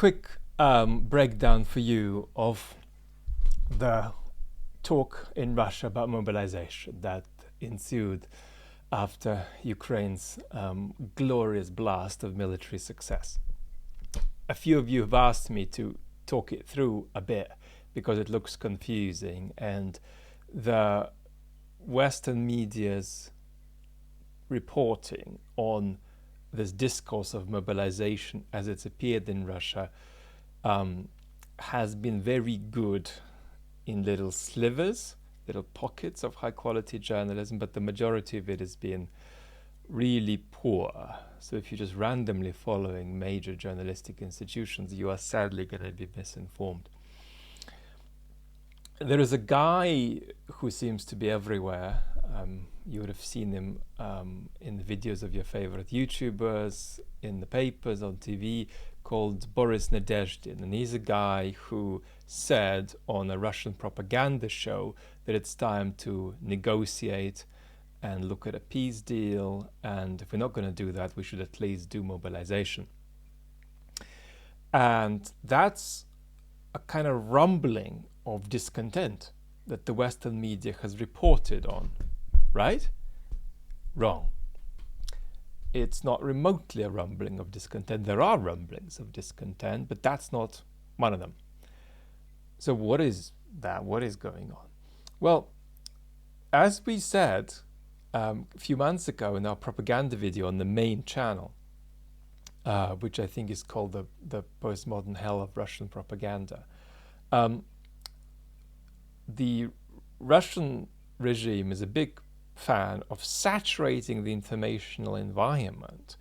quick breakdown for you of the talk in Russia about mobilization that ensued after Ukraine's glorious blast of military success. A few of you have asked me to talk it through a bit because it looks confusing, and the Western media's reporting on this discourse of mobilization as it's appeared in Russia has been very good in little slivers, little pockets of high quality journalism, but the majority of it has been really poor. So if you're just randomly following major journalistic institutions, you are sadly going to be misinformed. There is a guy who seems to be everywhere. You would have seen him in the videos of your favorite YouTubers, in the papers, on TV, called Boris Nadezhdin. And he's a guy who said on a Russian propaganda show that it's time to negotiate and look at a peace deal. And if we're not going to do that, we should at least do mobilization. And that's a kind of rumbling of discontent that the Western media has reported on, right? Wrong. It's not remotely a rumbling of discontent. There are rumblings of discontent, but that's not one of them. So what is that? What is going on? Well, as we said a few months ago in our propaganda video on the main channel, which I think is called the postmodern hell of Russian propaganda, the Russian regime is a big fan of saturating the informational environment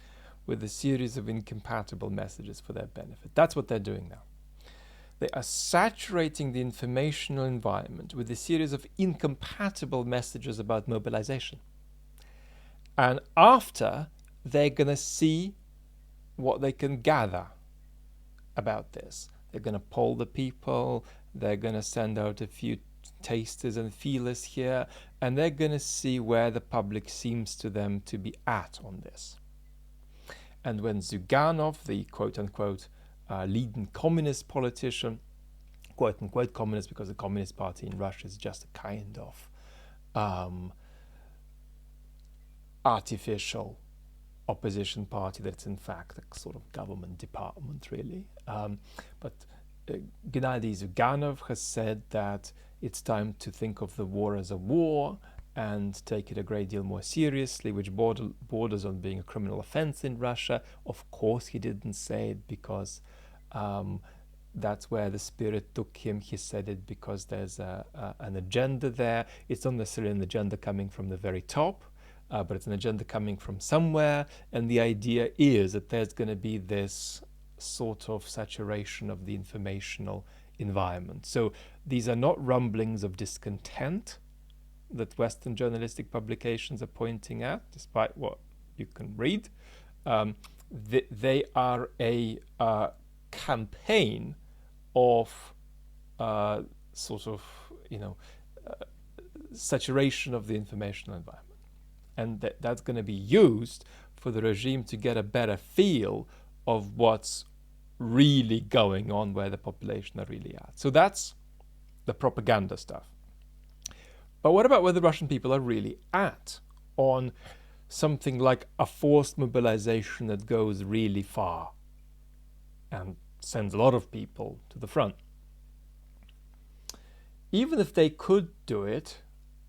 with a series of incompatible messages for their benefit. That's what they're doing now. They are saturating the informational environment with a series of incompatible messages about mobilization. And after, they're going to see what they can gather about this. They're going to poll the people, they're going to send out a few tasters and feelers here, and they're going to see where the public seems to them to be at on this. And when Zyuganov, the quote-unquote leading communist politician, quote-unquote communist because the Communist Party in Russia is just a kind of artificial opposition party that's in fact a sort of government department, really. But Gennady Zyuganov has said that it's time to think of the war as a war and take it a great deal more seriously, which borders on being a criminal offense in Russia. Of course, he didn't say it because that's where the spirit took him. He said it because there's an agenda there. It's not necessarily an agenda coming from the very top, but it's an agenda coming from somewhere. And the idea is that there's going to be this sort of saturation of the informational environment. So these are not rumblings of discontent that Western journalistic publications are pointing at, despite what you can read. They are a campaign of sort of, saturation of the informational environment. And that's going to be used for the regime to get a better feel of what's really going on, where the population are really at. So that's the propaganda stuff. But what about where the Russian people are really at on something like a forced mobilization that goes really far and sends a lot of people to the front? Even if they could do it,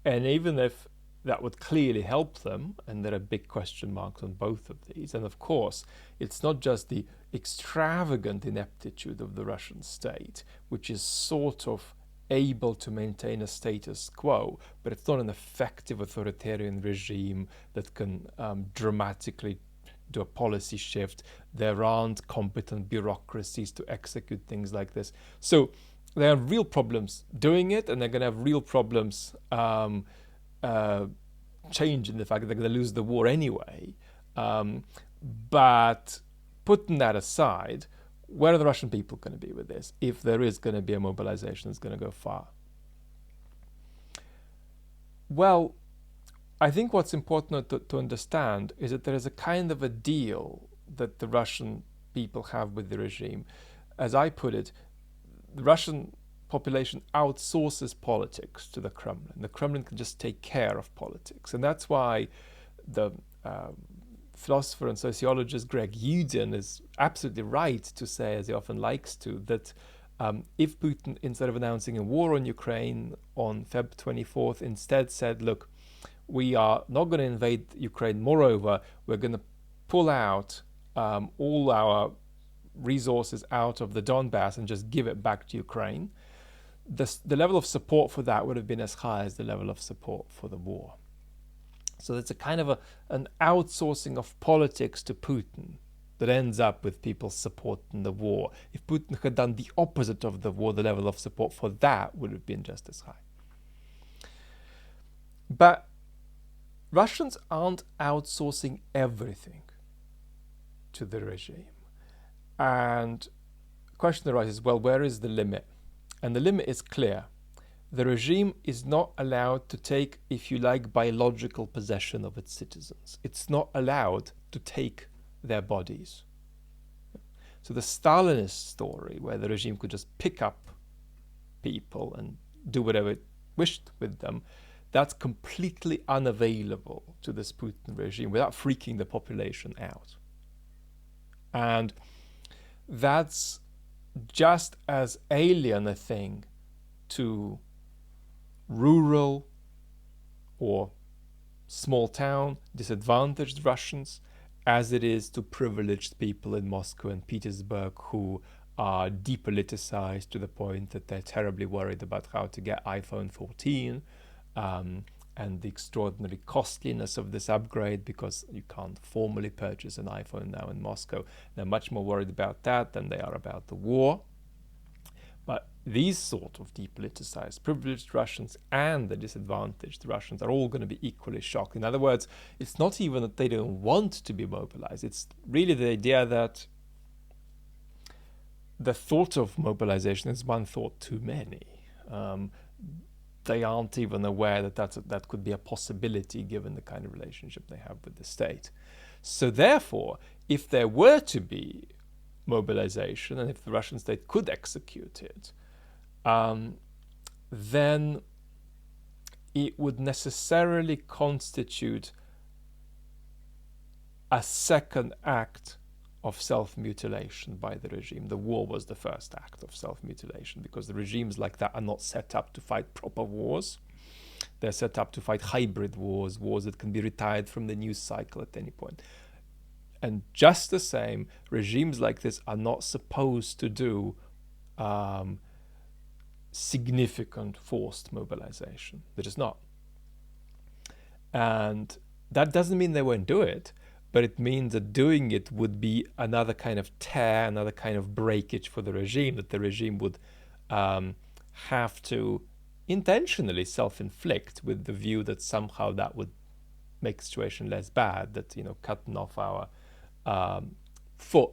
and even if that would clearly help them, and there are big question marks on both of these. And of course, it's not just the extravagant ineptitude of the Russian state, which is sort of able to maintain a status quo, but it's not an effective authoritarian regime that can dramatically do a policy shift. There aren't competent bureaucracies to execute things like this. So there are real problems doing it, and they're going to have real problems changing the fact that they're going to lose the war anyway. But putting that aside, where are the Russian people going to be with this if there is going to be a mobilization that's going to go far? Well, I think what's important to understand is that there is a kind of a deal that the Russian people have with the regime. as I put it, the Russian population outsources politics to the Kremlin. The Kremlin can just take care of politics. And that's why the philosopher and sociologist Greg Youdin is absolutely right to say, as he often likes to, that if Putin, instead of announcing a war on Ukraine on Feb 24th, instead said, look, we are not going to invade Ukraine. Moreover, we're going to pull out all our resources out of the Donbass and just give it back to Ukraine, the level of support for that would have been as high as the level of support for the war. So it's a kind of an outsourcing of politics to Putin that ends up with people supporting the war. If Putin had done the opposite of the war, the level of support for that would have been just as high. But Russians aren't outsourcing everything to the regime. And the question arises, well, where is the limit? And the limit is clear. The regime is not allowed to take, if you like, biological possession of its citizens. It's not allowed to take their bodies. So the Stalinist story, where the regime could just pick up people and do whatever it wished with them, that's completely unavailable to this Putin regime without freaking the population out. And that's just as alien a thing to rural or small town disadvantaged Russians as it is to privileged people in Moscow and Petersburg who are depoliticized to the point that they're terribly worried about how to get iPhone 14 and the extraordinary costliness of this upgrade, because you can't formally purchase an iPhone now in Moscow. They're much more worried about that than they are about the war. But these sort of depoliticized, privileged Russians and the disadvantaged Russians are all going to be equally shocked. In other words, it's not even that they don't want to be mobilized. It's really the idea that the thought of mobilization is one thought too many. They aren't even aware that that could be a possibility given the kind of relationship they have with the state. So therefore, if there were to be mobilization and if the Russian state could execute it, then it would necessarily constitute a second act of self-mutilation by the regime. The war was the first act of self-mutilation because the regimes like that are not set up to fight proper wars. They're set up to fight hybrid wars, wars that can be retired from the news cycle at any point. And just the same, regimes like this are not supposed to do significant forced mobilization. They're just not. And that doesn't mean they won't do it, but it means that doing it would be another kind of tear, another kind of breakage for the regime, that the regime would have to intentionally self-inflict with the view that somehow that would make the situation less bad, that, cutting off our foot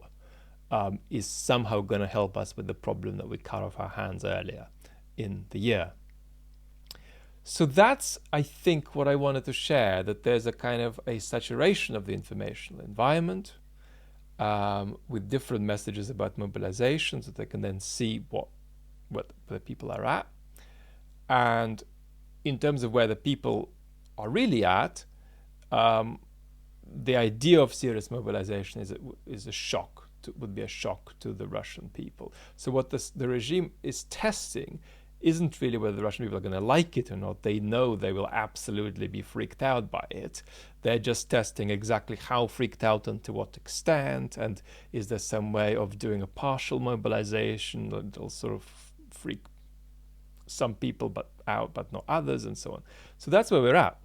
is somehow going to help us with the problem that we cut off our hands earlier in the year. So that's, I think, what I wanted to share, that there's a kind of a saturation of the informational environment with different messages about mobilization so they can then see what the people are at. And in terms of where the people are really at, the idea of serious mobilization is a shock, would be a shock to the Russian people. So what the regime is testing isn't really whether the Russian people are going to like it or not. They know they will absolutely be freaked out by it. They're just testing exactly how freaked out and to what extent, and is there some way of doing a partial mobilization that will sort of freak some people but out but not others, and so on. So that's where we're at.